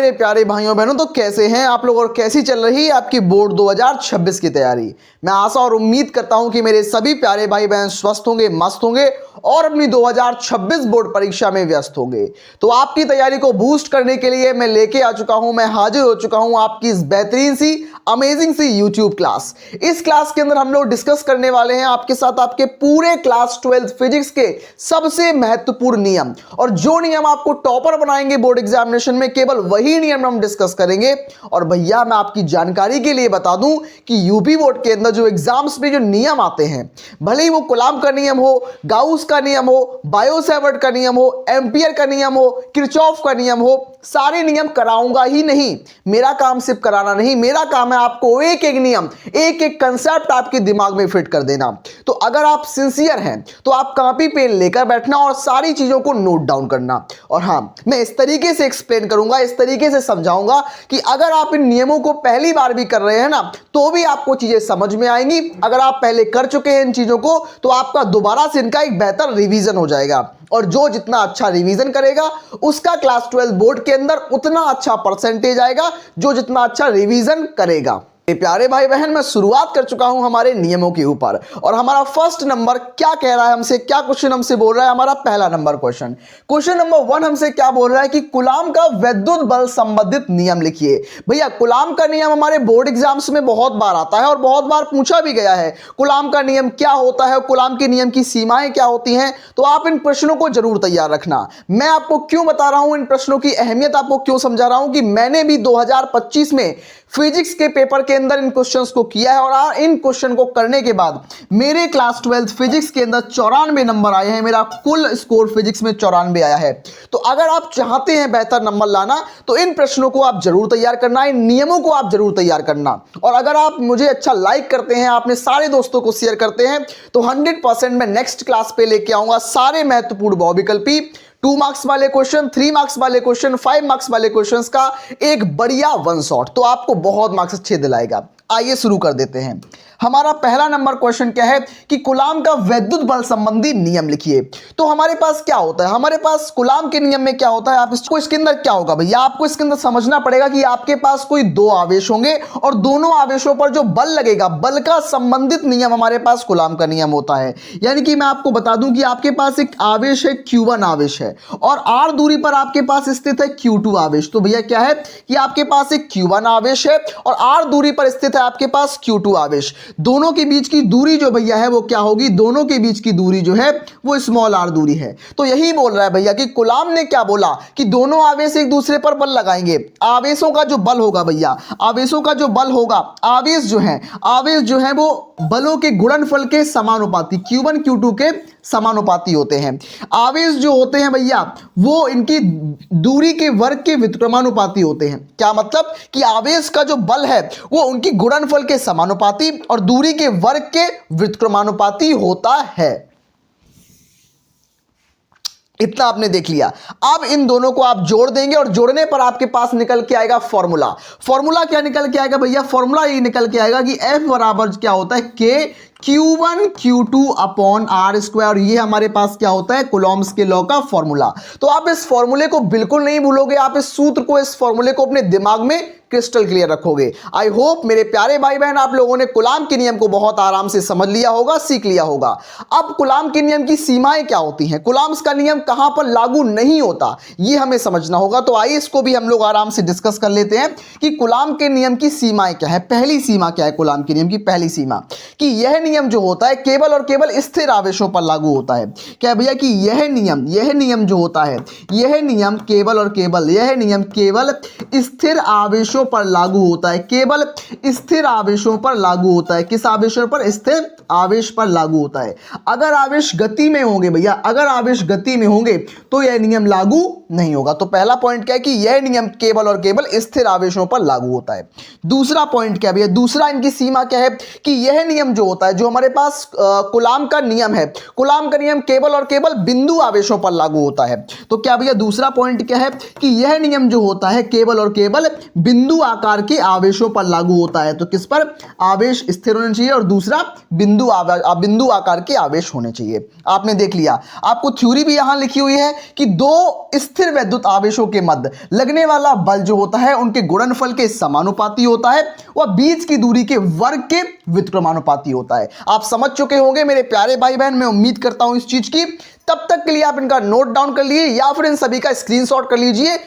मेरे प्यारे भाइयों बहनों, तो कैसे हैं आप लोग और कैसी चल रही है आपकी बोर्ड 2026 की तैयारी। मैं आशा और उम्मीद करता हूं कि मेरे सभी प्यारे भाई बहन स्वस्थ होंगे, मस्त होंगे और अपनी 2026 बोर्ड परीक्षा में व्यस्त होंगे। तो आपकी तैयारी को बूस्ट करने के लिए मैं लेके आ चुका हूं, मैं हाजिर हो चुका हूं आपकी इस बेहतरीन सी अमेजिंग सी यूट्यूब क्लास। इस क्लास के अंदर हम लोग डिस्कस करने वाले हैं आपके साथ आपके पूरे क्लास 12 फिजिक्स के सबसे महत्वपूर्ण नियम, और जो नियम आपको टॉपर बनाएंगे बोर्ड एग्जामिनेशन में, केवल वही नियम हम डिस्कस करेंगे। और भैया मैं आपकी जानकारी के लिए बता दूं कि यूपी बोर्ड के अंदर जो एग्जाम्स में जो नियम आते हैं, भले ही वो कूलॉम का नियम हो, गाउस का नियम हो, बायो-सैवर्ट का नियम हो, एम्पियर का नियम हो, किरचॉफ का नियम हो, सारे नियम कराऊंगा ही नहीं। मेरा काम सिर्फ कराना नहीं, मेरा काम है आपको एक एक नियम, एक एक कंसेप्ट आपके दिमाग में फिट कर देना। तो अगर आप सिंसियर हैं तो आप कॉपी पेन लेकर बैठना और सारी चीजों को नोट डाउन करना। और हां, मैं इस तरीके से एक्सप्लेन करूंगा, इस तरीके से समझाऊंगा कि अगर आप इन नियमों को पहली बार भी कर रहे हैं ना, तो भी आपको चीजें समझ में आएंगी। अगर आप पहले कर चुके हैं इन चीजों को, तो आपका दोबारा से इनका एक बेहतर रिवीजन हो जाएगा। और जो जितना अच्छा रिवीजन करेगा उसका क्लास 12 बोर्ड के अंदर उतना अच्छा परसेंटेज आएगा, जो जितना अच्छा रिवीजन करेगा। प्यारे भाई बहन, मैं शुरुआत कर चुका हूं हमारे नियमों के ऊपर, और हमारा फर्स्ट नंबर क्या कह रहा है हमसे, क्या क्वेश्चन हमसे बोल रहा है। हमारा पहला नंबर क्वेश्चन नंबर 1 हमसे क्या बोल रहा है कि कूलॉम का विद्युत बल संबंधित नियम लिखिए। भैया कूलॉम का नियम हमारे बोर्ड एग्जाम्स में बहुत बार आता है और बहुत बार पूछा भी गया है। कूलॉम का नियम क्या होता है, कूलॉम के नियम की सीमाएं क्या होती हैं, तो आप इन प्रश्नों को जरूर तैयार रखना। मैं आपको क्यों बता रहा हूं, इन प्रश्नों की अहमियत आपको क्यों समझा रहा हूं, कि मैंने भी 2025 में फिजिक्स के पेपर के अंदर इन क्वेश्चंस को किया है, और इन क्वेश्चन को करने के बाद मेरे क्लास 12 फिजिक्स के अंदर 94 नंबर आए हैं। मेरा कुल स्कोर फिजिक्स में 94 आया है। तो अगर आप चाहते हैं बेहतर नंबर लाना, तो इन प्रश्नों को आप जरूर तैयार करना, इन नियमों को आप जरूर तैयार करना। और अगर आप मुझे अच्छा लाइक करते हैं, आपने सारे दोस्तों को शेयर करते हैं, तो 100% मैं नेक्स्ट क्लास पे लेके आऊंगा सारे महत्वपूर्ण बहुविकल्पी 2 मार्क्स वाले क्वेश्चन, 3 मार्क्स वाले क्वेश्चन, 5 मार्क्स वाले क्वेश्चंस का एक बढ़िया वन शॉट, तो आपको बहुत मार्क्स अच्छे दिलाएगा। आइए शुरू कर देते हैं। हमारा पहला नंबर क्वेश्चन क्या है कि कूलॉम का विद्युत बल संबंधी नियम लिखिए। तो हमारे पास क्या होता है, हमारे पास कूलॉम के नियम में क्या होता है, आप इसको इसके अंदर क्या होगा भैया, आपको इसके अंदर समझना पड़ेगा कि आपके पास कोई दो आवेश होंगे और दोनों आवेशों पर जो बल लगेगा, बल का संबंधित नियम हमारे पास कूलॉम का नियम होता है। यानी कि मैं आपको बता दूं कि आपके पास एक आवेश है, Q1 आवेश है, और r दूरी पर आपके पास स्थित है Q2 आवेश। तो भैया क्या है कि आपके पास एक Q1 आवेश है और r दूरी पर स्थित है आपके पास Q2 आवेश। दोनों के बीच की दूरी जो भैया है वो क्या होगी, दोनों के बीच की दूरी जो है वो स्मॉल r दूरी है। तो यही बोल रहा है भैया कि कूलॉम ने क्या बोला कि दोनों आवेश एक दूसरे पर बल लगाएंगे। आवेशों का जो बल होगा भैया, आवेशों का जो बल होगा, आवेश जो है वो बलों के गुणनफल के समानुपाती, Q1 Q2 के समानुपाती होते हैं। आवेश जो होते हैं भैया वो इनकी दूरी के वर्ग के व्युत्क्रमानुपाती होते हैं। क्या मतलब कि आवेश का जो बल है वो उनकी गुणनफल के समानुपाती और दूरी के वर्ग के व्युत्क्रमानुपाती होता है। इतना आपने देख लिया। अब इन दोनों को आप जोड़ देंगे और जोड़ने पर आपके पास निकल के आएगा फॉर्मूला। फॉर्मूला क्या निकल के आएगा भैया, फॉर्मूला ये निकल के आएगा कि F बराबर क्या होता है, K Q1 Q2 upon R square. ये हमारे पास क्या होता है, कूलॉम्स के लॉ का फॉर्मूला। तो आप इस फॉर्मूले को बिल्कुल नहीं भूलोगे, आप इस सूत्र को, इस फॉर्मूले को अपने दिमाग में क्रिस्टल क्लियर रखोगे। आई होप मेरे प्यारे भाई बहन आप लोगों ने कूलॉम के नियम को बहुत आराम से समझ लिया होगा, सीख लिया होगा। अब कूलॉम के नियम की सीमाएं क्या होती हैं, कूलॉम्स का नियम कहां पर लागू नहीं होता, ये हमें समझना होगा। तो आइए इसको भी हम लोग आराम से डिस्कस कर लेते हैं कि कूलॉम के नियम की सीमाएं क्या है। पहली सीमा क्या है कूलॉम के नियम की, पहली सीमा कि यह नियम जो होता है केवल और केवल स्थिर आवेशों पर लागू होता है। क्या भैया कि यह नियम जो होता है, यह नियम केवल और केवल, यह नियम केवल स्थिर आवेशों पर लागू होता है, केवल स्थिर आवेशों पर लागू होता है। किस आवेशों पर, स्थिर आवेश पर लागू होता है। अगर आवेश गति में होंगे भैया, अगर आवेश गति में होंगे तो यह नियम लागू नहीं होगा। तो पहला पॉइंट क्या है कि यह नियम केवल और केवल स्थिर आवेशों पर लागू होता है। दूसरा पॉइंट क्या भैया, दूसरा इनकी सीमा क्या है कि यह नियम जो होता है, जो हमारे पास कूलॉम का नियम है, कूलॉम का नियम केवल और केवल बिंदु आवेशों पर लागू होता है। तो क्या भैया दूसरा पॉइंट क्या है कि यह नियम जो होता है केवल और केवल बिंदु बिंदु आकार के आवेशों पर लागू होता है। तो किस पर? आवेश स्थिर होने चाहिए और दूसरा बिंदु आकार के आवेश होने चाहिए। आपने देख लिया, आपको थ्योरी भी यहां लिखी हुई है कि दो स्थिर वैद्युत आवेशों के मध्य लगने वाला बल जो होता है उनके गुणनफल के समानुपाती होता है, वह बीच की दूरी के वर्ग के व्युत्क्रमानुपाती होता है। आप समझ चुके होंगे मेरे प्यारे भाई बहन, मैं उम्मीद करता हूं इस चीज की। तब तक के लिए आप इनका नोट डाउन कर लीजिए या फिर इन सभी का स्क्रीनशॉट कर लीजिए।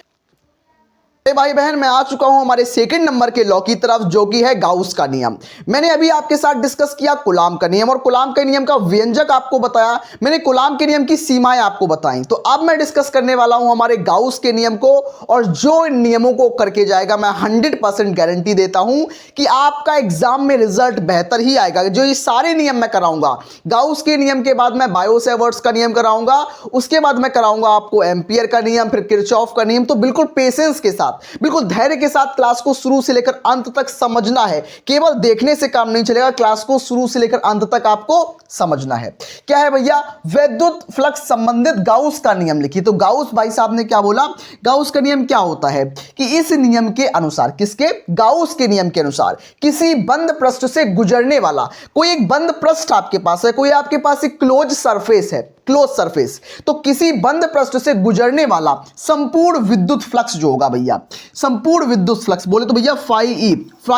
भाई बहन, मैं आ चुका हूं हमारे सेकंड नंबर के लॉ की तरफ, जो कि है गाउस का नियम। मैंने अभी आपके साथ डिस्कस किया कूलाम का नियम, और कूलाम के नियम का व्यंजक आपको बताया, मैंने कूलाम के नियम की सीमाएं आपको बताई। तो अब मैं डिस्कस करने वाला हूं हमारे गाउस के नियम को, और जो इन नियमों को करके जाएगा, मैं 100% गारंटी देता हूं कि आपका एग्जाम में रिजल्ट बेहतर ही आएगा। जो ये सारे नियम मैं कराऊंगा, गाउस के नियम के बाद मैं बायो-सेवर्ट्स का नियम कराऊंगा, उसके बाद मैं कराऊंगा आपको एम्पियर का नियम, फिर किरचॉफ का नियम। तो बिल्कुल पेशेंस के साथ, बिल्कुल धैर्य के साथ क्लास को शुरू से लेकर अंत तक समझना है। केवल देखने से काम नहीं चलेगा, क्लास को शुरू से लेकर अंत तक आपको समझना है। क्या है भैया? वैद्युत फ्लक्स संबंधित गाउस का नियम लिखिए। तो गाउस भाई साहब ने क्या बोला? गाउस का नियम क्या होता है कि इस नियम के अनुसार, किसके? गाउस के नियम के अनुसार, किसी बंद पृष्ठ से गुजरने वाला, कोई एक बंद पृष्ठ आपके पास है, कोई आपके पास एक क्लोज सरफेस है, क्लोज सरफेस, तो किसी बंद पृष्ठ से गुजरने वाला संपूर्ण विद्युत फ्लक्स जो होगा भैया, संपूर्ण विद्युत फ्लक्स बोले तो भैया फाई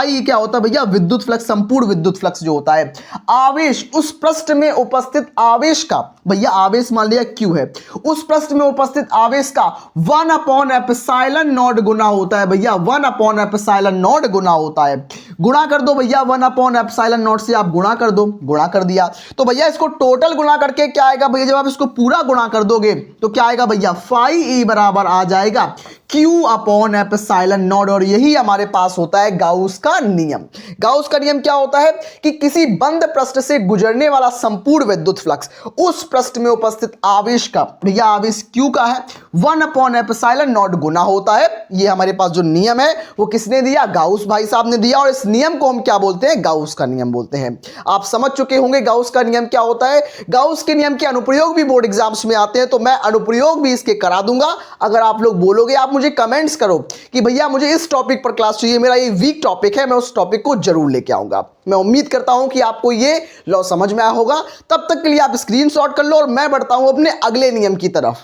ई क्या होता है भैया? विद्युत फ्लक्स, संपूर्ण विद्युत फ्लक्स जो होता है, आवेश, उस पृष्ठ में उपस्थित आवेश का, भैया आवेश मान लिया Q है, उस पृष्ठ में उपस्थित आवेश का 1/ε0 गुना होता है भैया, 1/ε0 गुना होता है। गुणा कर दो भैया, 1/ε0 से आप गुणा कर दो, गुणा कर दिया तो भैया इसको टोटल गुणा करके क्या आएगा भैया? जब आप इसको पूरा गुणा कर दोगे तो क्या आएगा भैया? फाई ई बराबर आ जाएगा Q/ε0, और यही हमारे पास होता है गाउस का नियम। गाउस का नियम क्या होता है कि किसी बंद पृष्ठ से गुजरने वाला संपूर्ण विद्युत फ्लक्स, उस पृष्ठ में उपस्थित आवेश का, भैया आवेश Q का है, 1/ε0 गुना होता है। ये हमारे पास जो नियम है वो किसने दिया? गाउस भाई साहब ने दिया, और इस नियम को हम क्या बोलते हैं? गाउस का नियम बोलते हैं। आप समझ चुके होंगे गाउस का नियम क्या होता है। गाउस के नियम के अनुप्रयोग भी बोर्ड एग्जाम्स में आते हैं, तो मैं अनुप्रयोग भी इसके करा दूंगा। अगर आप लोग बोलोगे, आप मुझे कमेंट्स करो कि भैया मुझे इस टॉपिक पर क्लास चाहिए, मेरा ये वीक टॉपिक है, मैं उस टॉपिक को जरूर लेके आऊंगा। मैं उम्मीद करता हूं कि आपको ये लॉ समझ में आया होगा। तब तक के लिए आप स्क्रीनशॉट कर लो और मैं बढ़ता हूं अपने अगले नियम की तरफ।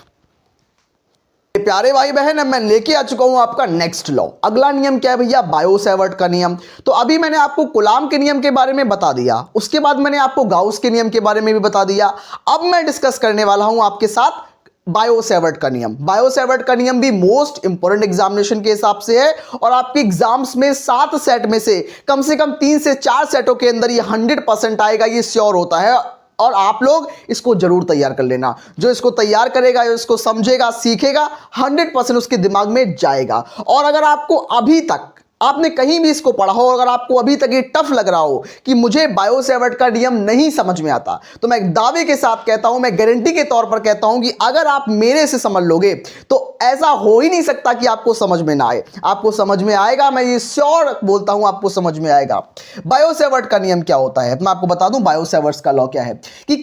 प्यारे भाई बहन, मैं लेके आ चुका हूं आपका नेक्स्ट लॉ। अगला नियम क्या है भैया? बायो-सेवर्ट का नियम। तो अभी मैंने आपको कूलाम के नियम के बारे में बता दिया, उसके बाद मैंने आपको गाउस के नियम के बारे में भी बता दिया। अब मैं डिस्कस करने वाला हूं आपके साथ बायो-सेवर्ट का नियम। बायो-सेवर्ट का नियम भी मोस्ट इंपोर्टेंट एग्जामिनेशन के हिसाब से है, और आपके एग्जाम्स में 7 सेट में से कम 3 से 4 सेटों के अंदर ये 100% आएगा, ये श्योर होता है। और आप लोग इसको जरूर तैयार कर लेना। जो इसको तैयार करेगा, जो इसको समझेगा, सीखेगा, 100% उसके दिमाग में जाएगा। और अगर आपको अभी तक आपने कहीं भी इसको पढ़ा हो, अगर आपको अभी तक ये टफ लग रहा हो कि मुझे बायो-सेवर्ट का नियम नहीं समझ में आता, तो मैं एक दावे के साथ कहता हूं, मैं गारंटी के तौर पर कहता हूं कि अगर आप मेरे से समझ लोगे तो ऐसा हो ही नहीं सकता कि आपको समझ में ना आए। आपको समझ में आएगा, मैं ये श्योर बोलता हूं, आपको समझ में आएगा। बायो-सेवर्ट का नियम क्या होता है? मैं आपको बता दूं बायो-सेवर्ट्स का लॉ क्या है कि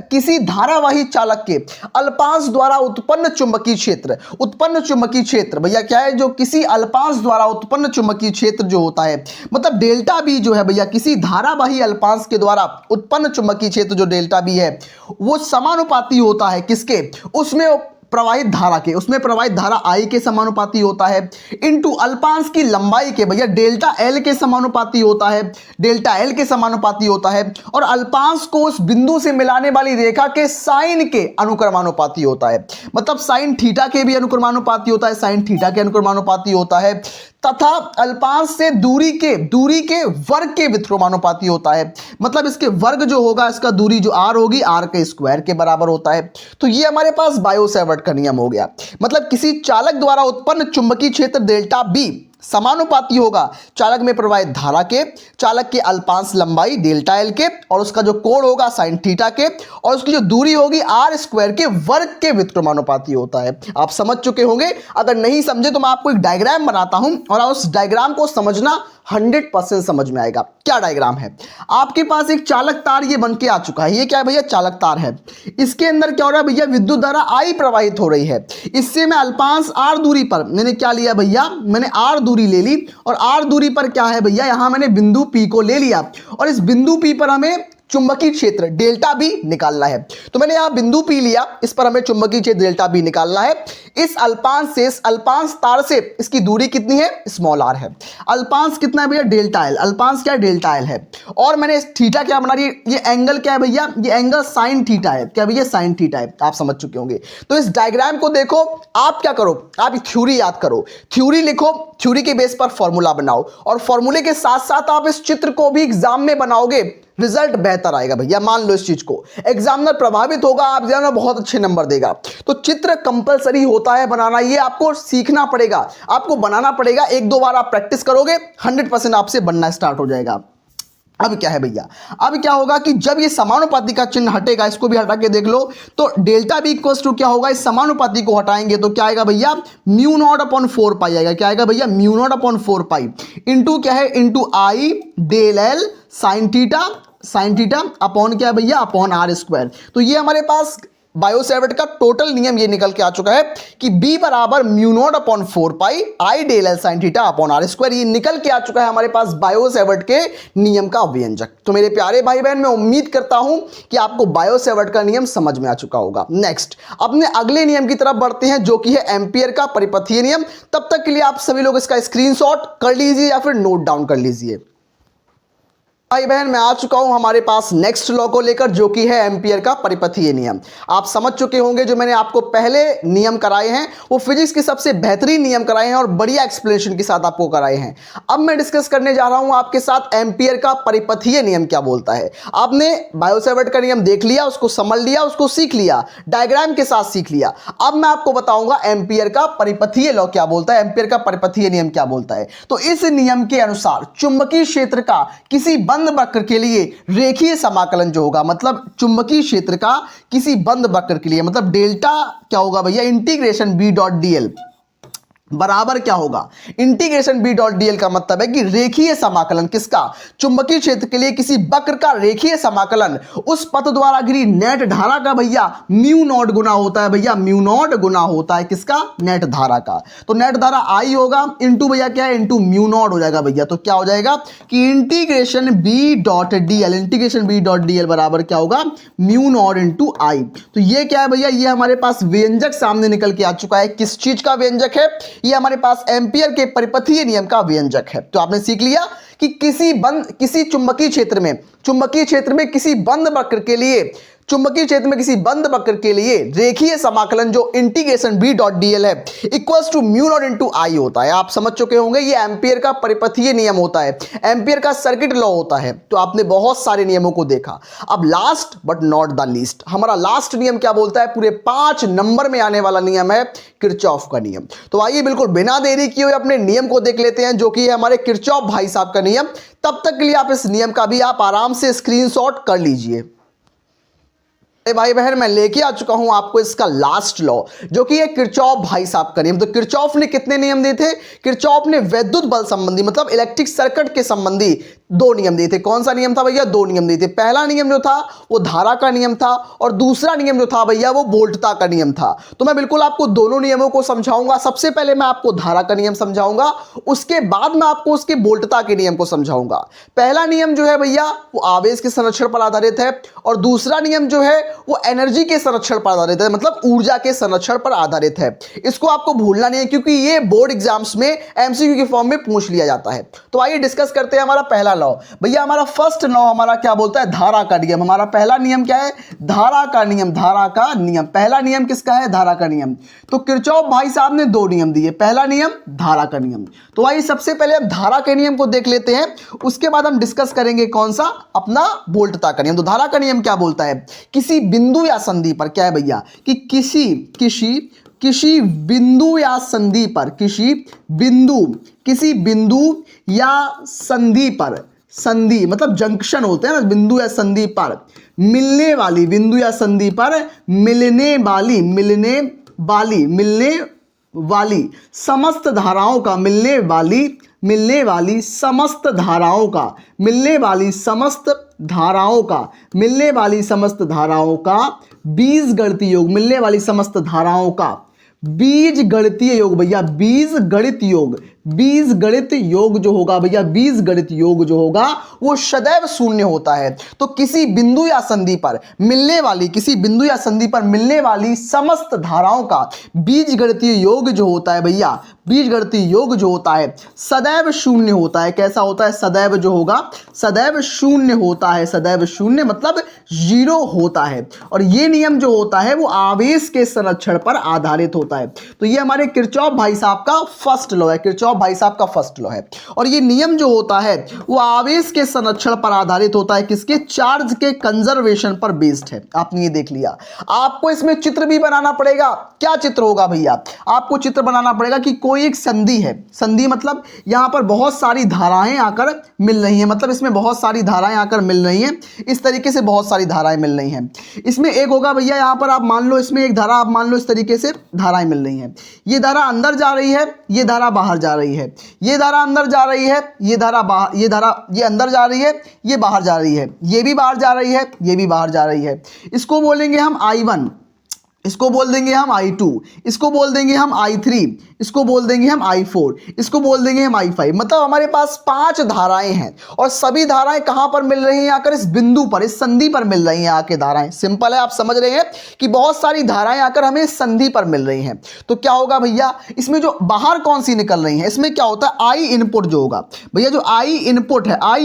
किसी धारावाही चालक के अल्पांश द्वारा उत्पन्न चुंबकीय क्षेत्र, भैया क्या है? जो किसी अल्पांश द्वारा उत्पन्न चुंबकीय क्षेत्र जो होता है, मतलब डेल्टा बी जो है भैया, किसी धारावाही अल्पांश के द्वारा उत्पन्न चुंबकीय क्षेत्र जो डेल्टा बी है, वो समानुपाती होता है किसके? उसमें प्रवाहित धारा के, उसमें प्रवाहित धारा I के समानुपाती होता है, इनटू अल्पांश की लंबाई के, भैया डेल्टा L के समानुपाती होता है, डेल्टा L के समानुपाती होता है, और अल्पांश को उस बिंदु से मिलाने वाली रेखा के साइन के अनुक्रमानुपाती होता है। मतलब साइन थीटा के भी अनुक्रमानुपाती होता है, साइन थीटा के अनुक्रमानुपाती होता है, तथा अल्पांश से दूरी के वर्ग के व्युत्क्रमानुपाती होता है। मतलब इसके वर्ग जो होगा, इसका दूरी जो r होगी, r के स्क्वायर के बराबर होता है। तो ये हमारे पास बायो-सेवर्ट का नियम हो गया। मतलब किसी चालक द्वारा उत्पन्न चुंबकीय क्षेत्र डेल्टा बी समानुपाती होगा चालक में प्रवाहित धारा के, चालक के अल्पांश लंबाई डेल्टा एल के, और उसका जो कोण होगा साइन थीटा के, और उसकी जो दूरी होगी आर स्क्वायर के वर्ग के व्युत्क्रमानुपाती होता है। आप समझ चुके होंगे। अगर नहीं समझे तो मैं आपको एक डायग्राम बनाता हूं, और आप उस डायग्राम को समझना 100% समझ में आएगा। क्या डायग्राम है? आपके पास एक चालक तार ये बन के आ चुका है। ये क्या है भैया? चालक तार है। इसके अंदर क्या हो रहा है भैया? विद्युत धारा I प्रवाहित हो रही है। इससे मैं अल्पांश r दूरी पर मैंने क्या लिया भैया? मैंने r दूरी दूरी ले ली और r दूरी पर क्या है भैया, यहां मैंने बिंदु P को ले लिया और इस बिंदु P पर हमें चुंबकीय क्षेत्र डेल्टा बी निकालना है। तो मैंने यहां बिंदु P लिया, इस पर हमें चुंबकीय क्षेत्र डेल्टा बी निकालना है। इस अल्पांश से इस अल्पांश तार से इसकी दूरी कितनी है, स्मॉल r है। अल्पांश कितना है भैया, डेल्टा एल। अल्पांश क्या है, डेल्टा एल है। और मैंने इस थीटा क्या बना रही है, ये एंगल क्या है भैया, ये एंगल साइन थीटा है। क्या भैया, साइन थीटा है, आप समझ चुके होंगे। तो इस डायग्राम को देखो, आप क्या करो, आप थ्योरी याद करो, थ्योरी लिखो, थ्योरी के बेस पर फॉर्मूला बनाओ और फॉर्मूले के साथ साथ आप इस चित्र को भी एग्जाम में बनाओगे, रिजल्ट बेहतर आएगा भैया। मान लो इस चीज को, एग्जामिनर प्रभावित होगा, आप एग्जामिनर बहुत अच्छे नंबर देगा। तो चित्र कंपलसरी होता है बनाना, ये आपको सीखना पड़ेगा, आपको बनाना पड़ेगा। एक दो बार आप प्रैक्टिस करोगे 100% आपसे बनना स्टार्ट हो जाएगा। अब क्या है भैया, अब क्या होगा कि जब ये समानुपाती का चिन्ह हटेगा, इसको भी हटा के देख लो, तो डेल्टा बी इक्वल्स टू क्या होगा, इस समानुपाती को हटाएंगे तो क्या आएगा भैया, म्यू नॉट अपॉन 4 पाई आएगा। क्या आएगा भैया, mu not upon 4 pi into क्या है, into I del L sine theta upon क्या है भैया, अपॉन आर स्क्वायर। तो ये हमारे पास बायो-सैवर्ट का टोटल नियम ये निकल के आ चुका है कि B बराबर mu not upon 4 pi I del L sine theta upon R square. ये निकल के आ चुका है हमारे पास बायो-सैवर्ट के नियम का व्यंजक। तो मेरे प्यारे भाई बहन, मैं उम्मीद करता हूं कि आपको बायो-सैवर्ट का नियम समझ में आ चुका होगा। नेक्स्ट अपने अगले नियम की तरफ बढ़ते हैं, जो कि है एम्पियर का परिपथीय नियम। तब तक के लिए आप सभी लोग इसका स्क्रीनशॉट कर लीजिए या फिर नोट डाउन कर लीजिए। भाई बहन, मैं आ चुका हूं हमारे पास नेक्स्ट लॉ को लेकर, जो कि है एम्पियर का परिपथीय नियम। आप समझ चुके होंगे, जो मैंने आपको पहले नियम कराए हैं वो फिजिक्स के सबसे बेहतरीन नियम कराए हैं और बढ़िया एक्सप्लेनेशन के साथ आपको कराए हैं। अब मैं डिस्कस करने जा रहा हूं आपके साथ एम्पियर का परिपथीय नियम क्या बोलता है। आपने बायो-सैवर्ट का नियम देख लिया, उसको समझ लिया, उसको सीख लिया, डायग्राम के साथ सीख लिया। अब मैं आपको बताऊंगा एम्पियर का परिपथीय लॉ क्या बोलता है, एम्पियर का परिपथीय नियम क्या बोलता है। तो इस नियम के अनुसार चुंबकीय क्षेत्र का किसी बंद वक्र के लिए रेखीय समाकलन जो होगा, मतलब चुंबकीय क्षेत्र का किसी बंद वक्र के लिए, मतलब डेल्टा क्या होगा भैया, इंटीग्रेशन बी डॉट डीएल बराबर क्या होगा, इंटीग्रेशन बी डॉट डीएल का मतलब है कि रेखीय समाकलन किसका, चुंबकीय क्षेत्र के लिए किसी वक्र का रेखीय समाकलन उस पथ द्वारा घिरी नेट धारा का भैया म्यू नॉट गुना होता है। भैया म्यू नॉट गुना होता है किसका, नेट धारा का। तो नेट धारा आई होगा इंटू भैया क्या है, इंटू म्यू नॉट हो जाएगा भैया। तो क्या हो जाएगा कि integration B dot DL, integration B dot DL बराबर क्या होगा, म्यू नॉट इंटू आई। तो ये क्या है भैया, ये हमारे पास व्यंजक सामने निकल के आ चुका है। किस चीज का व्यंजक है, ये हमारे पास एम्पियर के परिपथीय नियम का व्यंजक है। तो आपने सीख लिया कि किसी चुंबकीय क्षेत्र में किसी बंद वक्र के लिए, चुंबकीय क्षेत्र में किसी बंद वक्र के लिए रेखीय समाकलन जो इंटीग्रेशन बी डॉट डीएल है equals to mu not into I होता है। आप समझ चुके होंगे, ये एम्पियर का परिपथीय नियम होता है, एम्पियर का सर्किट लॉ होता है। तो आपने बहुत सारे नियमों को देखा। अब last but not the least, हमारा लास्ट नियम क्या बोलता है, पूरे 5 नंबर में आने वाला नियम है किरचॉफ का नियम। तो आइए बिल्कुल बिना देरी किए हुए अपने नियम को देख लेते हैं, जो कि है हमारे किरचॉफ भाई साहब का नियम। तब तक के लिए आप इस नियम का भी आप आराम से स्क्रीनशॉट कर लीजिए। भाई बहन, मैं लेके आ चुका हूं आपको इसका लास्ट लॉ, जो कि है किरचॉफ भाई साहब का नियम। तो किरचॉफ ने कितने नियम दिए थे, किरचॉफ ने वैद्युत बल संबंधी, मतलब इलेक्ट्रिक सर्किट के संबंधी 2 नियम दिए थे। कौन सा नियम था भैया, 2 नियम दिए थे। पहला नियम जो था वो धारा का नियम था और दूसरा नियम जो था भैया वो वोल्टता का नियम था। तो मैं बिल्कुल आपको दोनों नियमों को समझाऊंगा। सबसे पहले मैं आपको धारा का नियम समझाऊंगा, उसके बाद मैं आपको उसके वोल्टता के नियम को समझाऊंगा। पहला नियम जो है भैया वो आवेश के संरक्षण पर आधारित है और दूसरा नियम जो है वो एनर्जी के संरक्षण पर आधारित है, मतलब ऊर्जा के संरक्षण पर आधारित है। इसको आपको भूलना नहीं है, क्योंकि ये बोर्ड एग्जाम्स में एमसीक्यू के फॉर्म में पूछ लिया जाता है। तो आइए डिस्कस करते हैं हमारा पहला लॉ। भैया हमारा फर्स्ट लॉ हमारा क्या बोलता है, धारा का नियम। हमारा पहला नियम क्या है, धारा का नियम। धारा का नियम, पहला नियम किसका है, धारा का नियम। तो किरचॉफ भाई साहब ने 2 नियम दिए, पहला नियम धारा का नियम। तो आइए सबसे पहले हम धारा के नियम को देख लेते हैं, उसके बाद हम डिस्कस करेंगे कौन सा, अपना वोल्टता का नियम। तो धारा का नियम क्या बोलता है, किसी बिंदु या संधि पर, क्या है भैया कि किसी बिंदु या संधि पर, किसी बिंदु या संधि पर, संधि मतलब जंक्शन होते हैं ना, बिंदु या संधि पर मिलने वाली, बिंदु या संधि पर मिलने वाली समस्त धाराओं का, मिलने वाली समस्त धाराओं का बीजगणितीय योग, मिलने वाली समस्त धाराओं का बीज गणितीय योग भैया, बीज गणित योग, बीज गणित योग जो होगा भैया, बीज गणित योग जो होगा वो सदैव शून्य होता है। तो किसी बिंदु या संधि पर मिलने वाली, किसी बिंदु या संधि पर मिलने वाली समस्त धाराओं का बीज गणितीय योग जो होता है भैया, बीज गणितीय योग जो होता है सदैव शून्य होता है। कैसा होता है? सदैव जो होगा सदैव शून्य होता है। सदैव शून्य मतलब जीरो होता है। और ये नियम जो होता है वो आवेश के संरक्षण पर आधारित होता है। तो ये हमारे किरचॉफ भाई साहब का फर्स्ट लॉ है, किरचॉफ भाई साहब का फर्स्ट लॉ है। और ये नियम जो होता है वो आवेश के संरक्षण पर आधारित होता है। किसके? चार्ज के कंजर्वेशन पर बेस्ड है। आपने ये देख लिया। आपको इसमें चित्र भी बनाना पड़ेगा। क्या चित्र होगा भैया? आपको चित्र बनाना पड़ेगा कि कोई एक संधि है। संधि मतलब यहां पर बहुत सारी धाराएं आकर मिल रही हैं, मतलब इसमें बहुत सारी धाराएं आकर मिल रही हैं। इस तरीके से बहुत सारी धाराएं मिल रही हैं। इसमें एक होगा भैया, यहां पर आप मान लो इसमें एक धारा, आप मान लो इस तरीके से धाराएं मिल रही हैं। ये धारा अंदर जा रही है, ये धारा बाहर जा रही है, ये धारा अंदर जा रही है, ये धारा बाहर, ये अंदर जा रही है, ये बाहर जा रही है, ये भी बाहर जा रही है, ये भी बाहर जा रही है। इसको बोलेंगे हम I1, इसको बोल देंगे हम I2, इसको बोल देंगे हम I3, इसको बोल देंगे हम I4, इसको बोल देंगे हम I5। मतलब हमारे पास 5 धाराएं हैं और सभी धाराएं कहां पर मिल रही हैं? आकर इस बिंदु पर, इस संधि पर मिल रही हैं आके धाराएं। सिंपल है, आप समझ रहे हैं कि बहुत सारी धाराएं आकर हमें इस संधि पर मिल रही हैं। तो क्या होगा भैया? इसमें जो बाहर कौन सी निकल रही है, इसमें क्या होता है? I इनपुट जो होगा भैया, जो I इनपुट है, I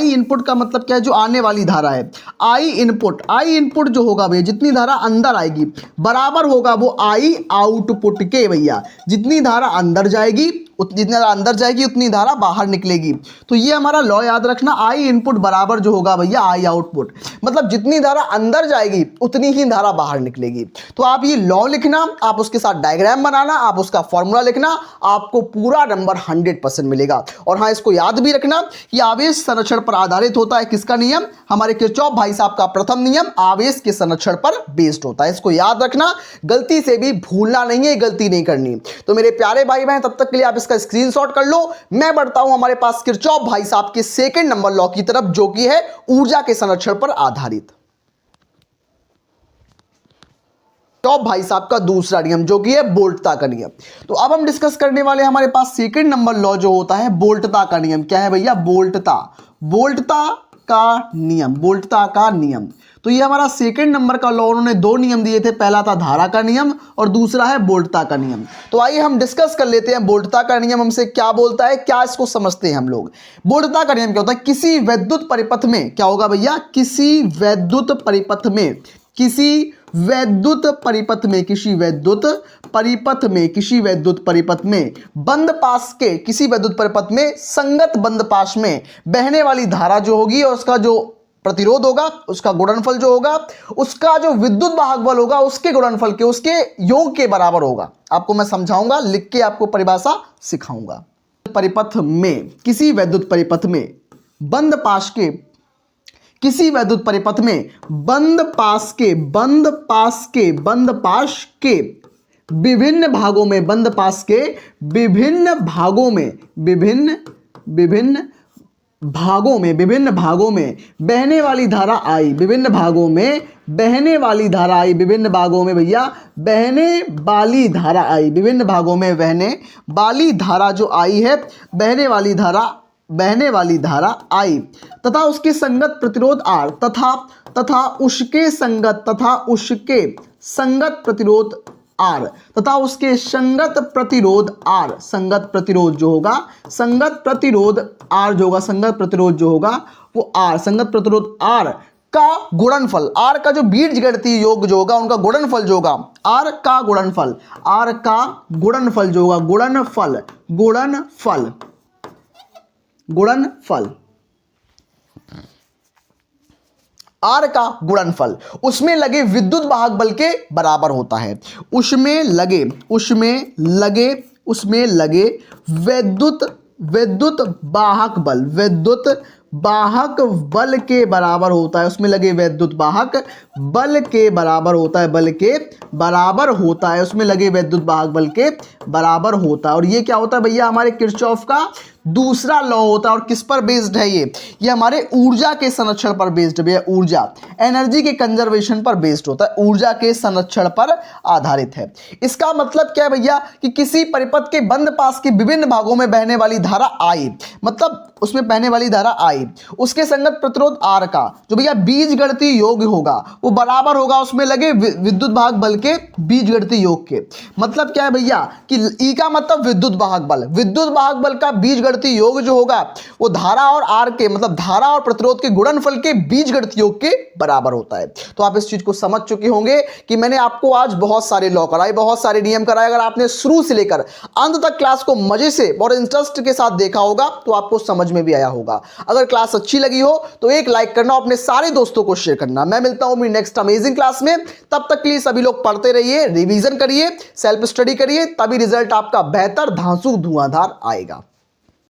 इनपुट का मतलब क्या है? जो आने वाली धारा है। I इनपुट जो होगा भैया, जितनी धारा अंदर आएगी बराबर होगा वो I आउटपुट के। भैया जितनी धारा अंदर जाएगी, जितनी धारा अंदर जाएगी उतनी धारा बाहर निकलेगी। तो ये हमारा लॉ याद रखना, I इनपुट बराबर जो होगा भैया I आउटपुट। मतलब जितनी धारा अंदर जाएगी उतनी ही धारा बाहर निकलेगी। तो आप ये लॉ लिखना, आप उसके साथ डायग्राम बनाना, आप उसका फॉर्मूला लिखना, आपको पूरा नंबर 100% मिलेगा। और हाँ, इसको याद भी रखना कि आवेश संरक्षण पर आधारित होता है। किसका नियम? हमारे किरचॉफ भाई साहब का प्रथम नियम आवेश के संरक्षण पर बेस्ड होता है। इसको याद रखना, गलती से भी भूलना नहीं है, गलती नहीं करनी। तो मेरे प्यारे भाई बहन, तब तक के लिए आप इसका स्क्रीनशॉट कर लो। मैं बढ़ता हूं हमारे पास किरचॉफ भाई साहब के सेकंड नंबर लॉ की तरफ, जो कि है ऊर्जा के संरक्षण पर आधारित। किरचॉफ भाई साहब का दूसरा नियम जो कि है वोल्टता का नियम। तो अब हम डिस्कस करने वाले हमारे पास सेकंड नंबर लॉ जो होता है वोल्टता का नियम। क्या है भैया? वोल्टता का नियम, वोल्टता का नियम। तो ये हमारा सेकंड नंबर का लॉ, उन्होंने 2 नियम दिए थे। पहला था धारा का नियम और दूसरा है वोल्टता का नियम। तो आइए हम डिस्कस कर लेते हैं वोल्टता का नियम हमसे क्या बोलता है, क्या इसको समझते हैं हम लोग। वोल्टता का नियम क्या होता है? किसी वैद्युत परिपथ में क्या होगा भैया? किसी वैद्युत परिपथ में, किसी वैद्युत परिपथ में, किसी वैद्युत परिपथ में, किसी वैद्युत परिपथ में बंद पाश के, किसी वैद्युत परिपथ में संगत बंद पाश में बहने वाली धारा जो होगी और उसका जो प्रतिरोध होगा, उसका गुणनफल जो होगा, उसका जो विद्युत वाहक बल होगा, उसके गुणनफल के, उसके योग के बराबर होगा। आपको मैं समझाऊंगा, लिख के आपको परिभाषा सिखाऊंगा। परिपथ में, किसी वैद्युत परिपथ में बंद पाश के, किसी वैद्युत परिपथ में बंद पाश के, बंद पाश के विभिन्न भागों में, बंद पाश के विभिन्न भागों में, विभिन्न भागों में बहने वाली धारा I, विभिन्न भागों में बहने वाली धारा I, विभिन्न भागों में भैया बहने वाली धारा I, विभिन्न भागों में बहने वाली धारा जो I है, बहने वाली धारा I तथा उसके संगत प्रतिरोध R तथा उसके संगत प्रतिरोध R तथा उसके संगत प्रतिरोध R, संगत प्रतिरोध जो होगा, संगत प्रतिरोध R जो होगा, संगत प्रतिरोध जो होगा वो R, संगत प्रतिरोध R का गुणनफल, R का जो बीजगणितीय योग जो होगा, उनका गुणनफल जो होगा, R का गुणनफल जो होगा, गुणनफल R का गुणनफल उसमें लगे विद्युत वाहक बल के बराबर होता है। उसमें लगे विद्युत वाहक बल, विद्युत वाहक बल के बराबर होता है, उसमें लगे वैद्युत वाहक बल के बराबर होता है, बल के बराबर होता है, उसमें लगे वैद्युत वाहक बल के बराबर होता है। और ये क्या होता है भैया, हमारे किरचॉफ का दूसरा लॉ होता है। और किस पर बेस्ड है ये हमारे ऊर्जा के संरक्षण पर बेस्ड है भैया, ऊर्जा एनर्जी के कंजर्वेशन पर बेस्ड होता है, ऊर्जा के संरक्षण पर आधारित है। इसका मतलब क्या है भैया कि किसी परिपथ के बंद पास के विभिन्न भागों में बहने वाली धारा आई, मतलब उसमें बहने वाली धारा आई, उसके संगत प्रतिरोध आर का जो भैया बीजगणितीय योग होगा वो बराबर होगा उसमें लगे विद्युत वाहक बल के बीजगणितीय योग के। मतलब क्या है भैया कि ई का मतलब विद्युत वाहक बल, विद्युत वाहक बल का बीजगणितीय योग जो होगा वो धारा और आर के मतलब धारा और प्रतिरोध के गुणनफल के बीजगणितीय योग के बराबर होता है। तो आप इस चीज को समझ चुके होंगे कि मैंने आपको आज बहुत सारे लॉ कराए, बहुत सारे नियम कराए। अगर आपने शुरू से लेकर अंत तक क्लास को मजे से और इंटरेस्ट के साथ देखा होगा तो आपको समझ में भी आया होगा। अगर क्लास अच्छी लगी हो तो एक लाइक करना, अपने सारे दोस्तों को शेयर करना। मैं मिलता हूं मेरी नेक्स्ट अमेजिंग क्लास में, तब तक के लिए सभी लोग पढ़ते रहिए, रिवीजन करिए, सेल्फ स्टडी करिए, तभी रिजल्ट आपका बेहतर, धांसू धुआंधार आएगा।